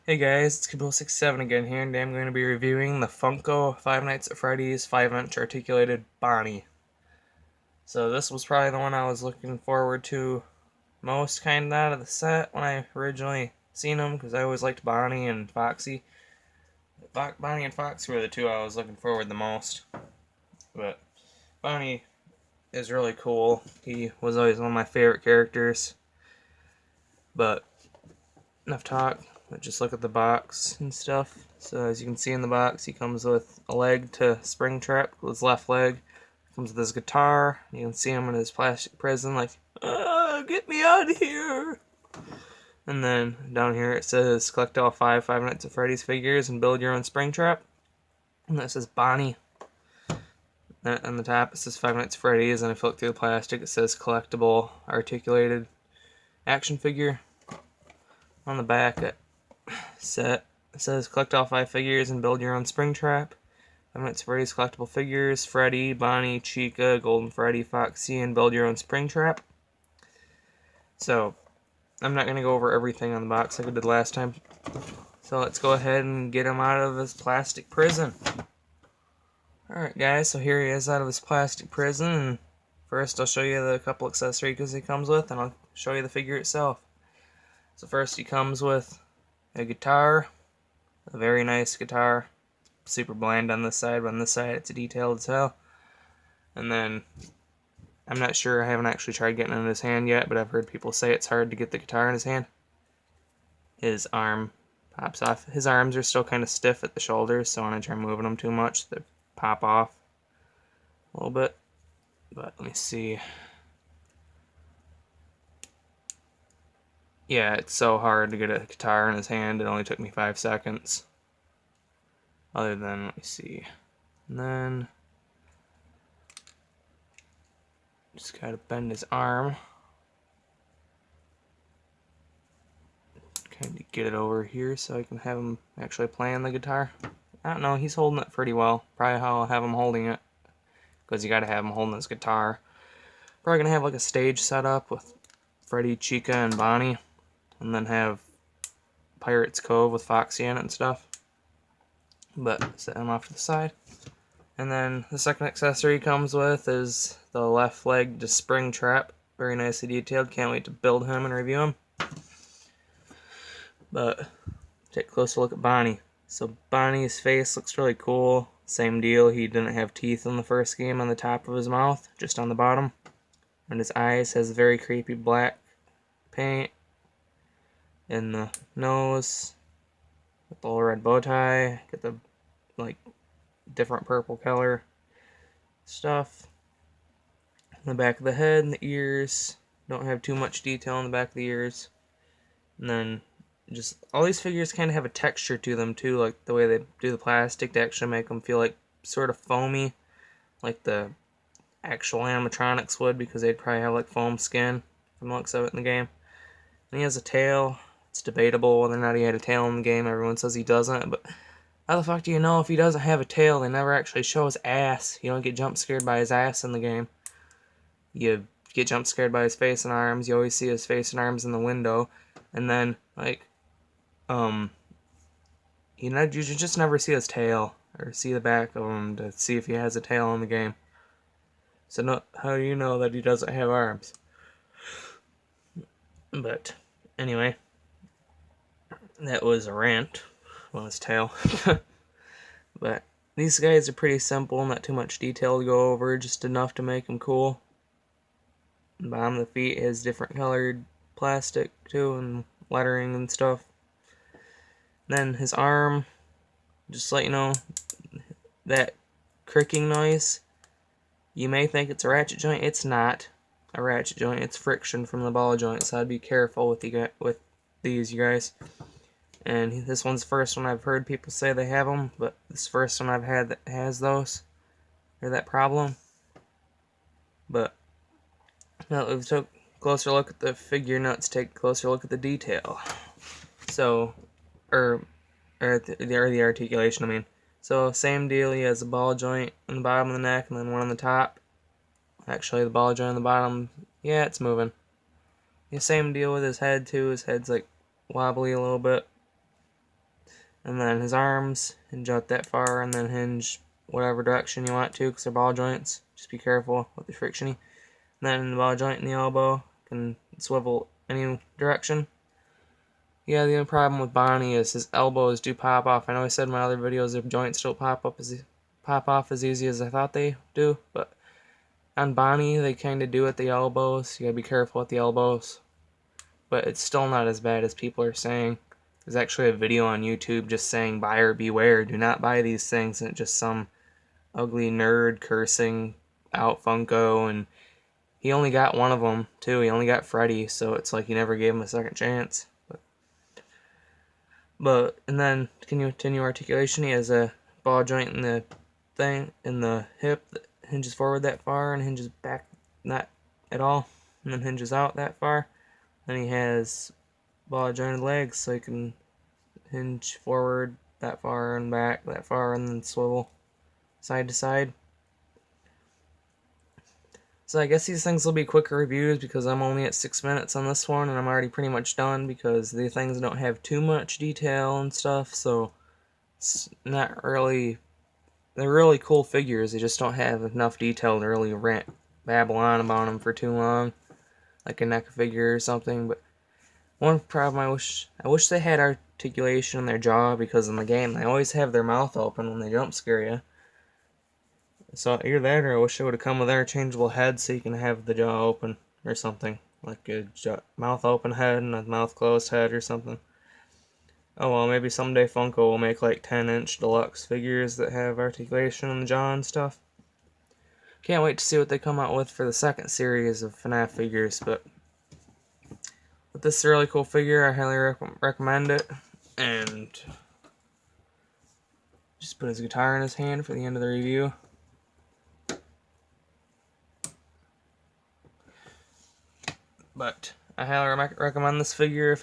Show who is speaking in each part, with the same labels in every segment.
Speaker 1: Hey guys, it's Kibble67 again here, and today I'm going to be reviewing the Funko Five Nights at Freddy's 5-inch articulated Bonnie. So this was probably the one I was looking forward to most kind of out of the set when I originally seen them, because I always liked Bonnie and Foxy. Bonnie and Foxy were the two I was looking forward the most. But Bonnie is really cool. He was always one of my favorite characters. But enough talk. Just look at the box and stuff. So as you can see in the box, he comes with a leg to Springtrap with his left leg. Comes with his guitar. You can see him in his plastic prison like, get me out of here. And then down here it says collect all Five Nights at Freddy's figures and build your own Springtrap. And that says Bonnie. On the top it says Five Nights at Freddy's, and if you look through the plastic it says collectible articulated action figure. On the back it says collect all 5 figures and build your own Springtrap. Five Nights at Freddy's collectible figures: Freddy, Bonnie, Chica, Golden Freddy, Foxy, and build your own Springtrap. So I'm not going to go over everything on the box like I did last time. So let's go ahead and get him out of his plastic prison. Alright guys, so here he is out of his plastic prison, and first I'll show you the couple accessories he comes with, and I'll show you the figure itself. So first he comes with a guitar, a very nice guitar, super bland on this side, but on this side it's detailed as hell. And then, I'm not sure, I haven't actually tried getting it in his hand yet, but I've heard people say it's hard to get the guitar in his hand. His arm pops off. His arms are still kind of stiff at the shoulders, so when I try moving them too much, they pop off a little bit. But let me see. Yeah, it's so hard to get a guitar in his hand. It only took me 5 seconds. Other than, let me see. And then just gotta bend his arm. Kind of get it over here so I can have him actually playing the guitar. I don't know, he's holding it pretty well. Probably how I'll have him holding it, because you gotta have him holding his guitar. Probably gonna have like a stage set up with Freddy, Chica, and Bonnie, and then have Pirates Cove with Foxy in it and stuff. But set him off to the side. And then the second accessory he comes with is the left leg to Springtrap. Very nicely detailed. Can't wait to build him and review him. But take a closer look at Bonnie. So Bonnie's face looks really cool. Same deal. He didn't have teeth in the first game on the top of his mouth, just on the bottom. And his eyes has very creepy black paint. In the nose, with the little red bow tie, get the like different purple color stuff. In the back of the head and the ears, don't have too much detail in the back of the ears. And then just all these figures kind of have a texture to them too, like the way they do the plastic to actually make them feel like sort of foamy, like the actual animatronics would, because they'd probably have like foam skin from the looks of it in the game. And he has a tail. It's debatable whether or not he had a tail in the game. Everyone says he doesn't, but how the fuck do you know if he doesn't have a tail? They never actually show his ass. You don't get jump scared by his ass in the game. You get jump scared by his face and arms. You always see his face and arms in the window. And then, like, you just never see his tail or see the back of him to see if he has a tail in the game. So no, how do you know that he doesn't have arms? But anyway, that was a rant on his tail. But these guys are pretty simple, not too much detail to go over, just enough to make them cool. The bottom of the feet has different colored plastic too, and lettering and stuff. Then his arm, just to let you know, that cricking noise, you may think it's a ratchet joint. It's not a ratchet joint, it's friction from the ball joint, so I'd be careful with these, you guys. And this one's the first one I've heard people say they have them, but this is the first one I've had that has those, or that problem. But now that we've took a closer look at the figure, now let's take a closer look at the detail. So, or the articulation, I mean. So same deal, he has a ball joint on the bottom of the neck and then one on the top. Actually, the ball joint on the bottom, yeah, it's moving. The same deal with his head too. His head's like wobbly a little bit. And then his arms hinge out that far, and then hinge whatever direction you want to, because they're ball joints. Just be careful with the frictiony. And then the ball joint in the elbow can swivel any direction. Yeah, the only problem with Bonnie is his elbows do pop off. I know I said in my other videos their joints don't pop off as easy as I thought they do, but on Bonnie they kind of do at the elbows. You gotta be careful with the elbows. But it's still not as bad as people are saying. There's actually a video on YouTube just saying buyer beware, do not buy these things, and it's just some ugly nerd cursing out Funko, and he only got one of them too. He only got Freddy, so it's like he never gave him a second chance. But and then to continue articulation, he has a ball joint in the thing in the hip that hinges forward that far and hinges back not at all, and then hinges out that far. Then he has ball jointed legs, so he can hinge forward that far and back that far, and then swivel side to side. So I guess these things will be quicker reviews because I'm only at 6 minutes on this one, and I'm already pretty much done because the things don't have too much detail and stuff, so it's not really... They're really cool figures, they just don't have enough detail to really babble on about them for too long, like a NECA figure or something. But one problem I wish they had articulation in their jaw, because in the game they always have their mouth open when they jump scare you. So either that, or I wish it would have come with interchangeable heads so you can have the jaw open or something, like a mouth open head and a mouth closed head or something. Oh well, maybe someday Funko will make like 10-inch deluxe figures that have articulation in the jaw and stuff. Can't wait to see what they come out with for the second series of FNAF figures, but this is a really cool figure. I highly recommend it. And just put his guitar in his hand for the end of the review. But I highly recommend this figure if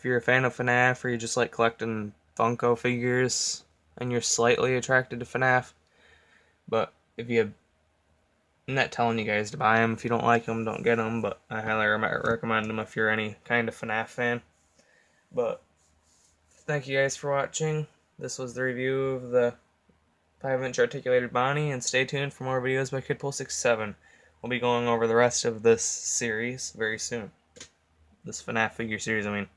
Speaker 1: you're a fan of FNAF, or you just like collecting Funko figures and you're slightly attracted to FNAF. But I'm not telling you guys to buy them. If you don't like them, don't get them. But I highly recommend them if you're any kind of FNAF fan. But thank you guys for watching. This was the review of the 5-inch articulated Bonnie, and stay tuned for more videos by Kidpool67. We'll be going over the rest of this series very soon. This FNAF figure series, I mean.